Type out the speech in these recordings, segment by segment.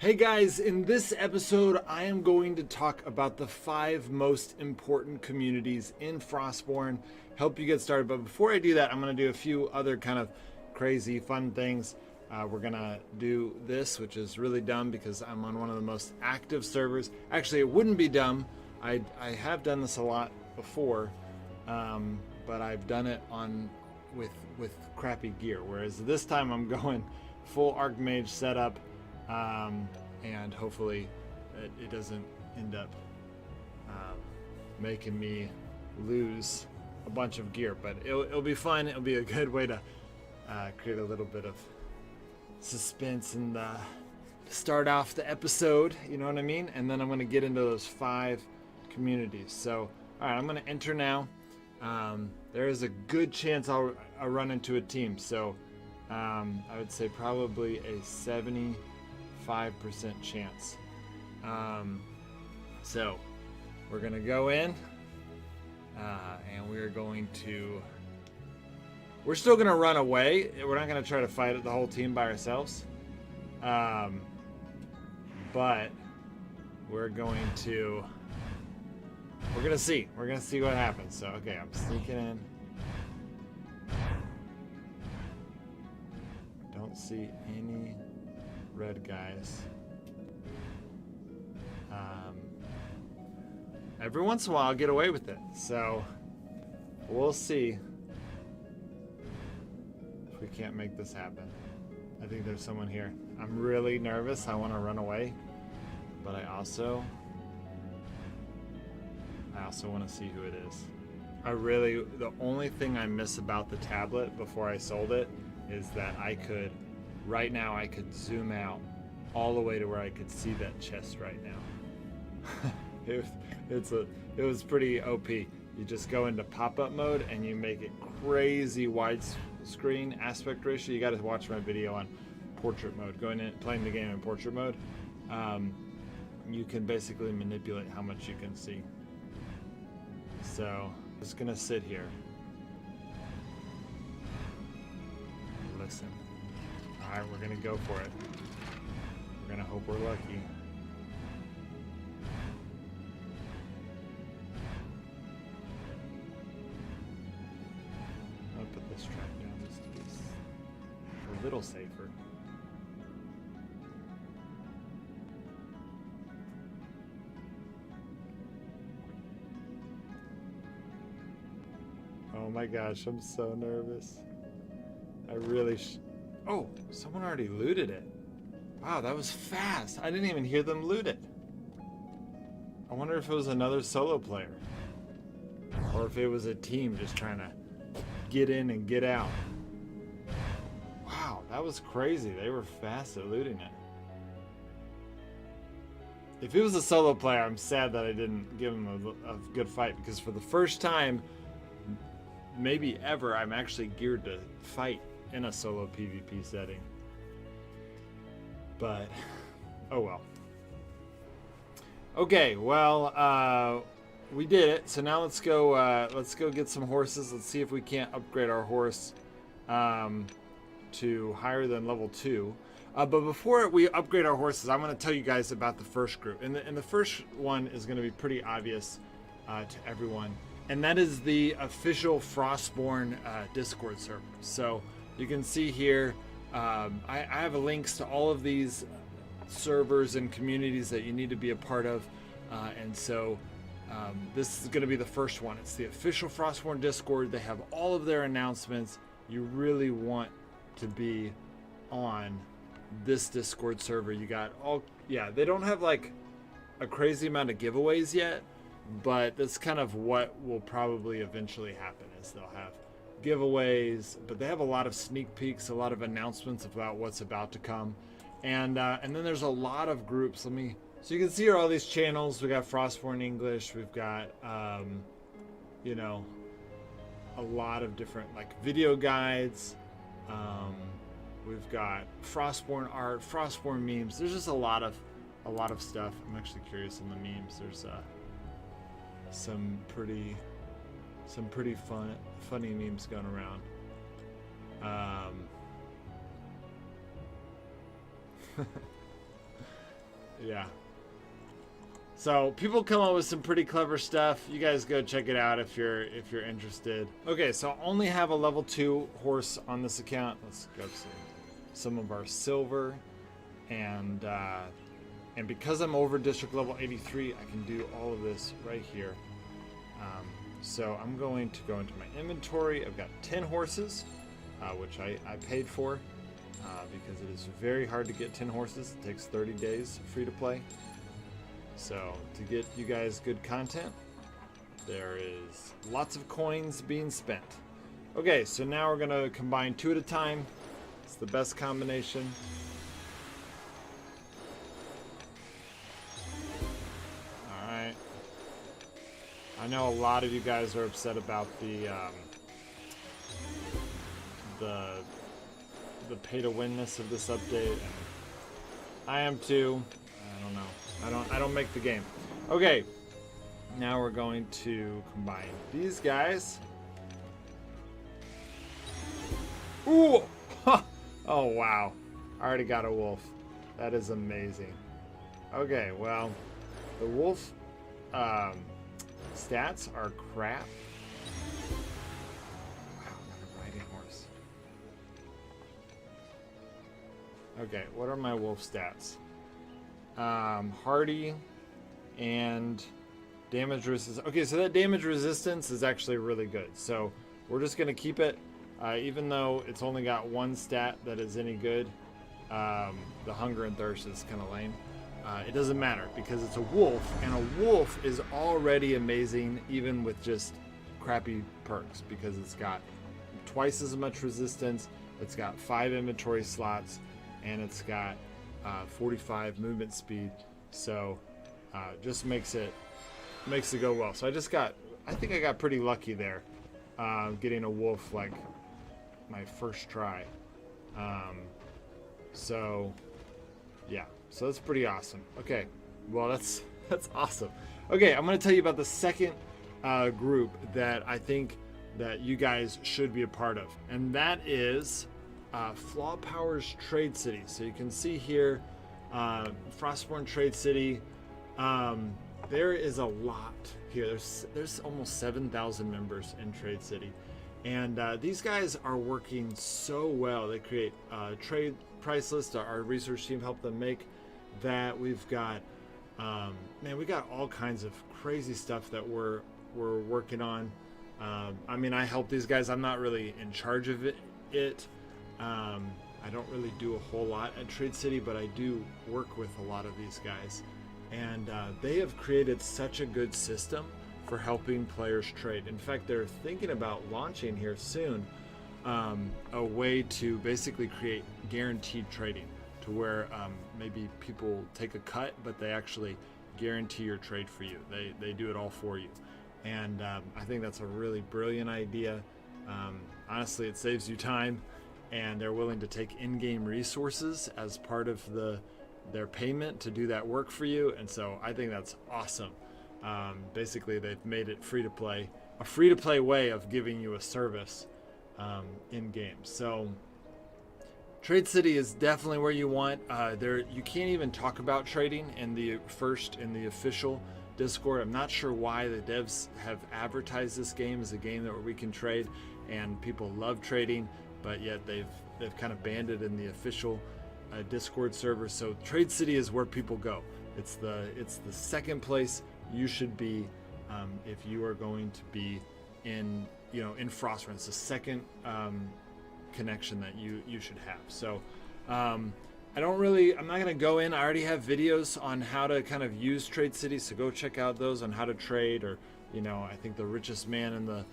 Hey guys, in this episode, I am going to talk about the 5 most important communities in Frostborn, help you get started. But before I do that, I'm going to do a few other kind of crazy fun things. We're going to do this, which is really dumb because I'm on one of the most active servers. Actually, it wouldn't be dumb. I have done this a lot before, but I've done it with crappy gear. Whereas this time I'm going full Archmage setup. And hopefully it doesn't end up making me lose a bunch of gear, but it'll be fun. It'll be a good way to create a little bit of suspense and start off the episode, you know what I mean? And then I'm going to get into those 5 communities. So, all right, I'm going to enter now. There is a good chance I'll run into a team. So I would say probably a 75% chance. So we're gonna go in and we're still gonna run away. We're not gonna try to fight it the whole team by ourselves, but we're gonna see what happens. So okay, I'm sneaking in. Don't see any red guys. Every once in a while I'll get away with it, so we'll see if we can't make this happen. I think there's someone here. I'm really nervous. I want to run away, but I also want to see who it is. The only thing I miss about the tablet before I sold it is that right now I could zoom out all the way to where I could see that chest right now. It was pretty OP. You just go into pop-up mode and you make it crazy widescreen aspect ratio. You got to watch my video on portrait mode. Going in, playing the game in portrait mode, you can basically manipulate how much you can see. So I'm just gonna sit here. Listen. Alright, we're gonna go for it. We're gonna hope we're lucky. I'll put this track down just to be a little safer. Oh my gosh, I'm so nervous. I really Oh, someone already looted it. Wow, that was fast. I didn't even hear them loot it. I wonder if it was another solo player. Or if it was a team just trying to get in and get out. Wow, that was crazy. They were fast at looting it. If it was a solo player, I'm sad that I didn't give him a good fight, because for the first time, maybe ever, I'm actually geared to fight in a solo PvP setting. But oh well. Okay, well, we did it. So now let's go get some horses. Let's see if we can't upgrade our horse to higher than level 2. But before we upgrade our horses, I'm going to tell you guys about the first group. And the first one is going to be pretty obvious to everyone, and that is the official Frostborn Discord server. So you can see here, I have links to all of these servers and communities that you need to be a part of, and so this is going to be the first one. It's the official Frostborn Discord. They have all of their announcements. You really want to be on this Discord server. You got they don't have like a crazy amount of giveaways yet, but that's kind of what will probably eventually happen, is they'll have giveaways, but they have a lot of sneak peeks, a lot of announcements about what's about to come, and then there's a lot of groups. So you can see here all these channels. We got Frostborn English, we've got a lot of different like video guides, we've got Frostborn art, Frostborn memes. There's just a lot of stuff. I'm actually curious on the memes. There's some pretty funny memes going around. Yeah. So people come up with some pretty clever stuff. You guys go check it out if you're interested. Okay, so I only have a level 2 horse on this account. Let's grab some of our silver, and because I'm over district level 83, I can do all of this right here. So I'm going to go into my inventory. I've got 10 horses, which I paid for because it is very hard to get 10 horses. It takes 30 days free to play. So to get you guys good content, there is lots of coins being spent. Okay, so now we're gonna combine 2 at a time. It's the best combination. All right. I know a lot of you guys are upset about the pay-to-winness of this update, and I am too. I don't know. I don't make the game. Okay. Now we're going to combine these guys. Ooh! Oh wow. I already got a wolf. That is amazing. Okay, well, the wolf stats are crap. Wow, another riding horse. Okay, what are my wolf stats? Hardy and damage resistance. Okay, so that damage resistance is actually really good. So we're just going to keep it, even though it's only got one stat that is any good. The hunger and thirst is kind of lame. It doesn't matter because it's a wolf, and a wolf is already amazing even with just crappy perks, because it's got twice as much resistance, it's got 5 inventory slots, and it's got 45 movement speed. So just makes it go well. So I think I got pretty lucky there, getting a wolf like my first try. So yeah, so that's pretty awesome. Okay, well that's awesome. Okay, I'm going to tell you about the second group that I think that you guys should be a part of, and that is Flaw Power's Trade City. So you can see here, Frostborn Trade City. There is a lot here. There's almost 7,000 members in Trade City, and these guys are working so well. They create trade price lists. Our research team helped them make that. We've got man, we got all kinds of crazy stuff that we're working on. I mean, I help these guys. I'm not really in charge of it. I don't really do a whole lot at Trade City, but I do work with a lot of these guys, and they have created such a good system for helping players trade. In fact, they're thinking about launching here soon a way to basically create guaranteed trading, to where maybe people take a cut, but they actually guarantee your trade for you. They do it all for you, and I think that's a really brilliant idea. Honestly, it saves you time, and they're willing to take in-game resources as part of their payment to do that work for you, and so I think that's awesome. Basically, they've made it free to play, a free-to-play way of giving you a service in-game. So Trade City is definitely where you want. You can't even talk about trading in the official Discord. I'm not sure why the devs have advertised this game as a game where we can trade, and people love trading, but yet they've kind of banned it in the official Discord server. So Trade City is where people go. It's the second place you should be if you are going to be in Frostborn. It's the second connection that you should have. So I'm not going to go in. I already have videos on how to kind of use Trade City, so go check out those on how to trade, or I think the richest man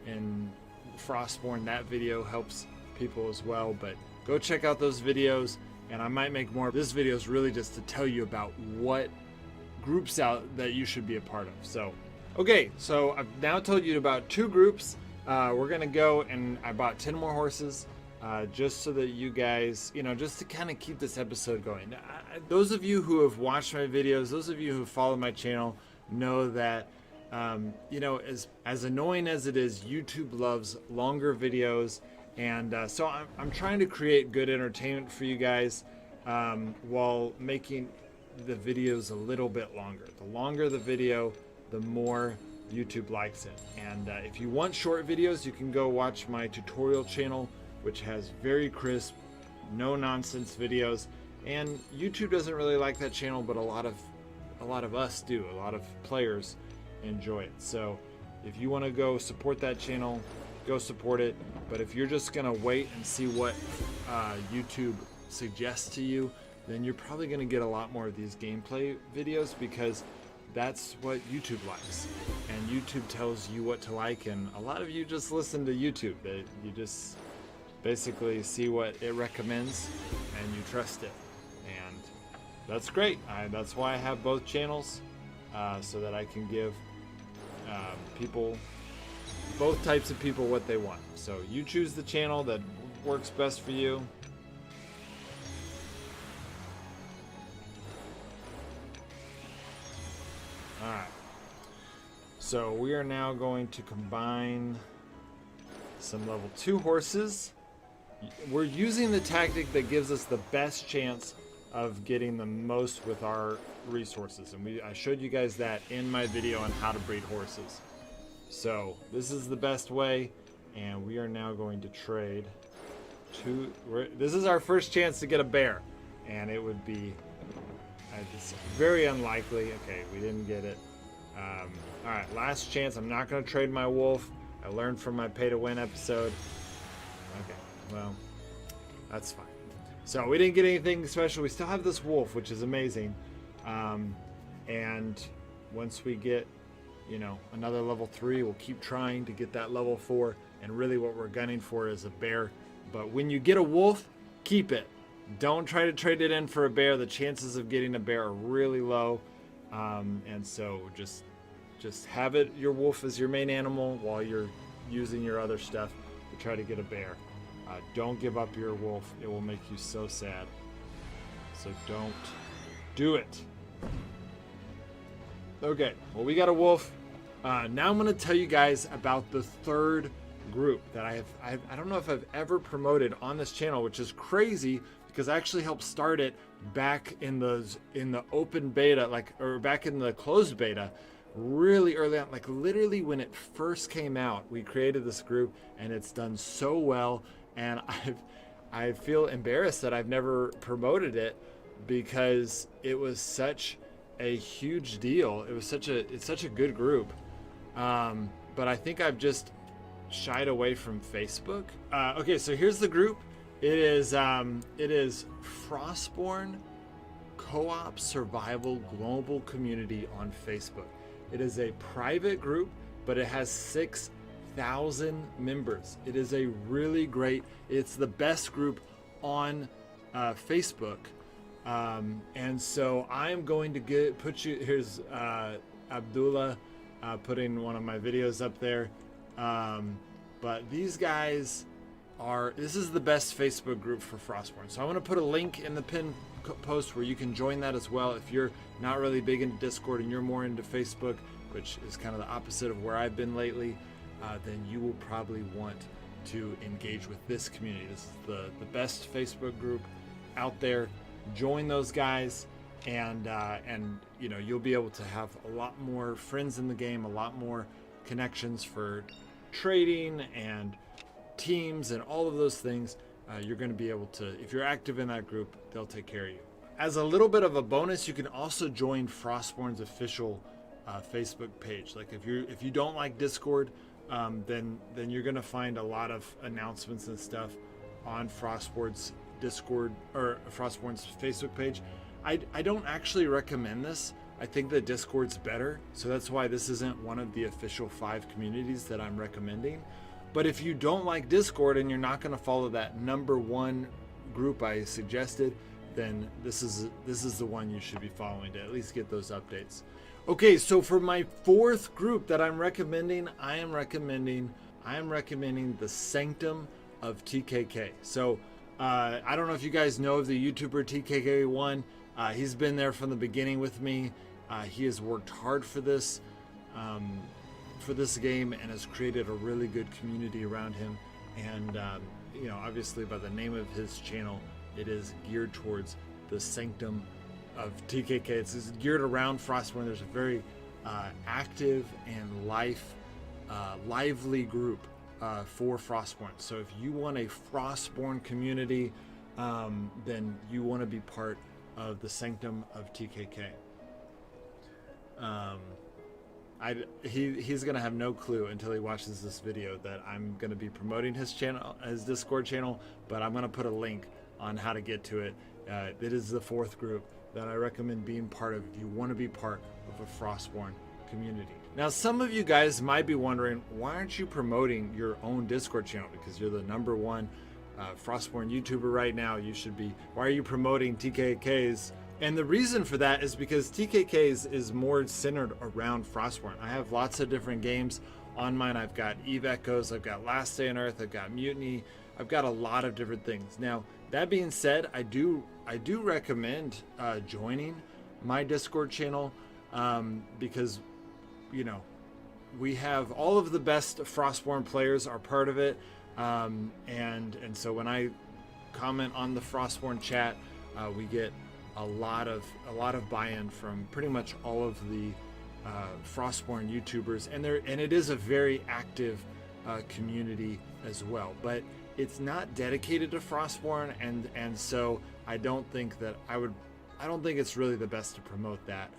in Frostborn, that video helps people as well. But go check out those videos, and I might make more. This video is really just to tell you about what groups out that you should be a part of. So okay, so I've now told you about 2 groups. We're gonna go, and I bought 10 more horses just so that you guys, just to kind of keep this episode going. Those of you who have watched my videos, those of you who follow my channel, know that as annoying as it is, YouTube loves longer videos, and so I'm trying to create good entertainment for you guys while making the videos a little bit longer. The longer the video, the more YouTube likes it. And if you want short videos, you can go watch my tutorial channel, which has very crisp, no nonsense videos. And YouTube doesn't really like that channel, but a lot of us do. A lot of players enjoy it. So if you want to go support that channel, go support it. But if you're just gonna wait and see what YouTube suggests to you, then you're probably gonna get a lot more of these gameplay videos, because that's what YouTube likes. And YouTube tells you what to like, and a lot of you just listen to YouTube. You just basically see what it recommends and you trust it. And that's great. That's why I have both channels, so that I can give people, both types of people, what they want. So you choose the channel that works best for you. Alright, so we are now going to combine some level 2 horses. We're using the tactic that gives us the best chance of getting the most with our resources, and I showed you guys that in my video on how to breed horses. So this is the best way, and we are now going to trade this is our first chance to get a bear, and it would be it's very unlikely. Okay, we didn't get it. All right, last chance. I'm not going to trade my wolf. I learned from my pay to win episode. Okay, well, that's fine. So we didn't get anything special. We still have this wolf, which is amazing. And once we get, another level 3, we'll keep trying to get that level 4. And really what we're gunning for is a bear. But when you get a wolf, keep it. Don't try to trade it in for a bear. The chances of getting a bear are really low. And so just have your wolf as your main animal while you're using your other stuff to try to get a bear. Don't give up your wolf. It will make you so sad. So don't do it. Okay, well, we got a wolf. Now I'm going to tell you guys about the third group that I don't know if I've ever promoted on this channel, which is crazy because I actually helped start it back in the open beta, or back in the closed beta, really early on, literally when it first came out. We created this group and it's done so well, and I feel embarrassed that I've never promoted it because it was such a huge deal. It's such a good group, but I think I've just shied away from Facebook. Okay, so here's the group. It is Frostborn Co-op Survival Global Community on Facebook. It is a private group, but it has 6,000 members. It is a really great, it's the best group on Facebook. And so I'm going to put you, here's Abdullah putting one of my videos up there. But these guys this is the best Facebook group for Frostborn. So I want to put a link in the pinned post where you can join that as well. If you're not really big into Discord and you're more into Facebook, which is kind of the opposite of where I've been lately, then you will probably want to engage with this community. This is the best Facebook group out there. Join those guys, and you'll be able to have a lot more friends in the game, a lot more connections for trading and teams and all of those things. You're going to be able to, if you're active in that group, they'll take care of you. As a little bit of a bonus, you can also join Frostborn's official Facebook page. If you don't like Discord, then you're going to find a lot of announcements and stuff on Frostborn's Discord or Frostborn's Facebook page. I don't actually recommend this. I think that Discord's better, so that's why this isn't one of the official 5 communities that I'm recommending. But if you don't like Discord and you're not going to follow that #1 group I suggested, then this is the one you should be following to at least get those updates. Okay, so for my 4th group that I'm recommending, I am recommending the Sanctum of TKK. So I don't know if you guys know of the YouTuber TKK1. He's been there from the beginning with me. He has worked hard for this game and has created a really good community around him. And obviously by the name of his channel, it is geared towards the Sanctum TKK. It's geared around Frostborn. There's a very active and lively group for Frostborn. So if you want a Frostborn community, then you want to be part of the Sanctum of TKK. He's gonna have no clue until he watches this video that I'm gonna be promoting his channel, his Discord channel, but I'm gonna put a link on how to get to it. It is the 4th group that I recommend being part of if you want to be part of a Frostborn community. Now, some of you guys might be wondering, why aren't you promoting your own Discord channel? Because you're the #1 Frostborn YouTuber right now. You should be. Why are you promoting TKKs? And the reason for that is because TKKs is more centered around Frostborn. I have lots of different games on mine. I've got Eve Echoes, I've got Last Day on Earth, I've got Mutiny, I've got a lot of different things. Now, that being said, I do recommend joining my Discord channel because, you know, we have all of the best Frostborn players are part of it, and so when I comment on the Frostborn chat, we get a lot of buy-in from pretty much all of the Frostborn YouTubers, and it is a very active community as well. But it's not dedicated to Frostborn, and so I don't think it's really the best to promote that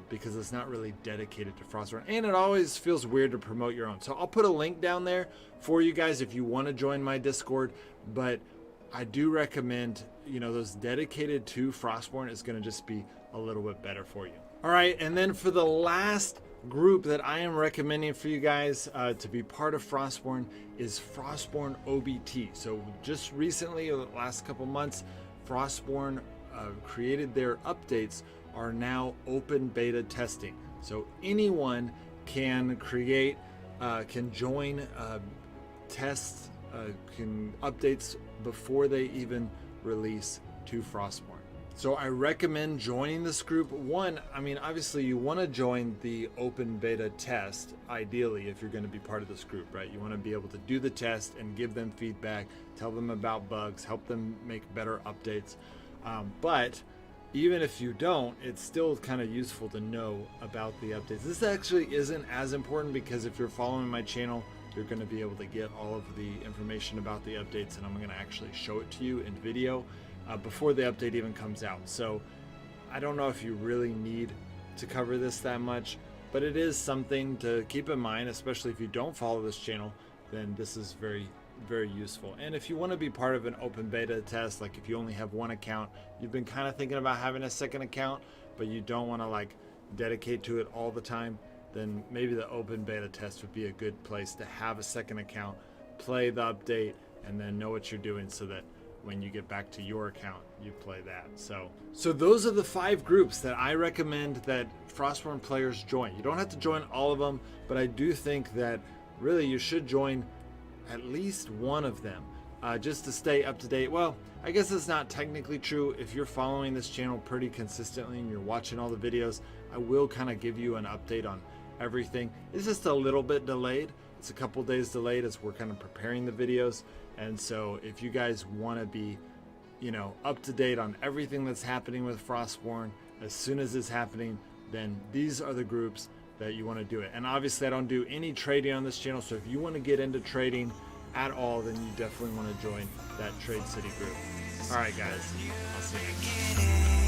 because it's not really dedicated to Frostborn, and it always feels weird to promote your own. So I'll put a link down there for you guys if you want to join my Discord, but I do recommend, you know, those dedicated to Frostborn is going to just be a little bit better for you. All right, and then for the last group that I am recommending for you guys to be part of Frostborn is Frostborn OBT. So just recently, the last couple months, Frostborn created their updates are now open beta testing. So anyone can create, can join tests, can updates before they even release to Frostborn. So I recommend joining this group. One, I mean, obviously you want to join the open beta test, ideally, if you're going to be part of this group, right? You want to be able to do the test and give them feedback, tell them about bugs, help them make better updates. But even if you don't, it's still kind of useful to know about the updates. This actually isn't as important because if you're following my channel, you're going to be able to get all of the information about the updates, and I'm going to actually show it to you in video before the update even comes out. So I don't know if you really need to cover this that much, but it is something to keep in mind, especially if you don't follow this channel, then this is very, very useful. And if you want to be part of an open beta test, like if you only have one account, you've been kind of thinking about having a second account, but you don't want to like dedicate to it all the time, then maybe the open beta test would be a good place to have a second account, play the update, and then know what you're doing so that when you get back to your account, you play that. So those are the 5 groups that I recommend that Frostborn players join. You don't have to join all of them, but I do think that really you should join at least one of them just to stay up to date. Well, I guess it's not technically true. If you're following this channel pretty consistently and you're watching all the videos, I will kind of give you an update on everything. It's just a little bit delayed. It's a couple days delayed as we're kind of preparing the videos. And so if you guys want to be, you know, up to date on everything that's happening with Frostborn as soon as it's happening, then these are the groups that you want to do it. And obviously I don't do any trading on this channel, so if you want to get into trading at all, then you definitely want to join that Trade City group. All right, guys, I'll see you next time.